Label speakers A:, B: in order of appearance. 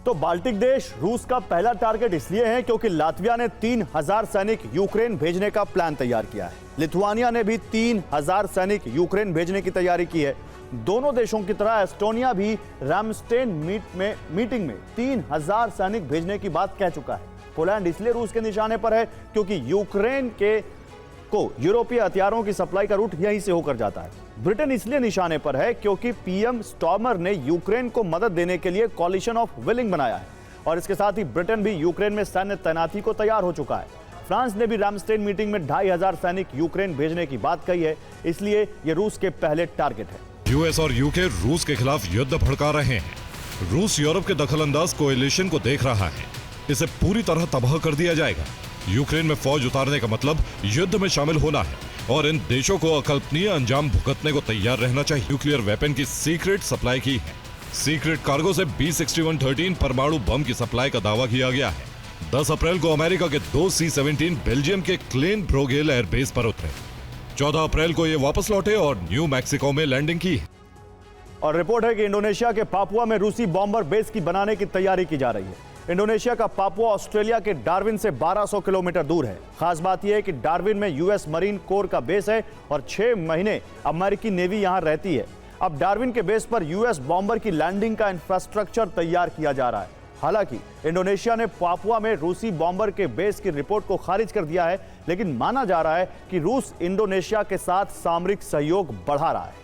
A: तो बाल्टिक देश रूस का पहला टारगेट इसलिए है क्योंकि लातविया ने 3000 सैनिक यूक्रेन भेजने का प्लान तैयार किया है। लिथुआनिया ने भी 3000 सैनिक यूक्रेन भेजने की तैयारी की है। दोनों देशों की तरह एस्टोनिया भी रामस्टेन मीटिंग में 3000 सैनिक भेजने की बात कह चुका है। पोलैंड इसलिए रूस के निशाने पर है क्योंकि यूक्रेन को यूरोपीय हथियारों की सप्लाई का रूट यहीं से होकर जाता है। ब्रिटेन इसलिए निशाने पर है क्योंकि पीएम स्टॉर्मर ने यूक्रेन को मदद देने के लिए कॉलिशन ऑफ विलिंग बनाया है और इसके साथ ही ब्रिटेन भी यूक्रेन में सैन्य तैनाती को तैयार हो चुका है। फ्रांस ने भी रामस्टेन मीटिंग में 2500 सैनिक यूक्रेन भेजने की बात कही है, इसलिए यह रूस के पहले टारगेट है।
B: यूएस और यूके रूस के खिलाफ युद्ध भड़का रहे हैं। रूस यूरोप के दखलंदाज कोएलिशन को देख रहा है, इसे पूरी तरह तबाह कर दिया जाएगा। यूक्रेन में फौज उतारने का मतलब युद्ध में शामिल होना है और इन देशों को अकल्पनीय अंजाम भुगतने को तैयार रहना चाहिए। न्यूक्लियर वेपन की सीक्रेट सप्लाई की है। सीक्रेट कार्गो से B6113 परमाणु बम की सप्लाई का दावा किया गया है। 10 अप्रैल को अमेरिका के 2 C-17 बेल्जियम के क्लेन ब्रोगेल एयरबेस पर उतरे। 14 अप्रैल को ये वापस लौटे और न्यू मैक्सिको में लैंडिंग की है।
A: और रिपोर्ट है कि इंडोनेशिया के पापुआ में रूसी बॉम्बर बेस की बनाने की तैयारी की जा रही है। इंडोनेशिया का पापुआ ऑस्ट्रेलिया के डार्विन से 1200 किलोमीटर दूर है। खास बात यह है कि डार्विन में यूएस मरीन कोर का बेस है और 6 महीने अमेरिकी नेवी यहां रहती है। अब डार्विन के बेस पर यूएस बॉम्बर की लैंडिंग का इंफ्रास्ट्रक्चर तैयार किया जा रहा है। हालांकि इंडोनेशिया ने पापुआ में रूसी बॉम्बर के बेस की रिपोर्ट को खारिज कर दिया है, लेकिन माना जा रहा है कि रूस इंडोनेशिया के साथ सामरिक सहयोग बढ़ा रहा है।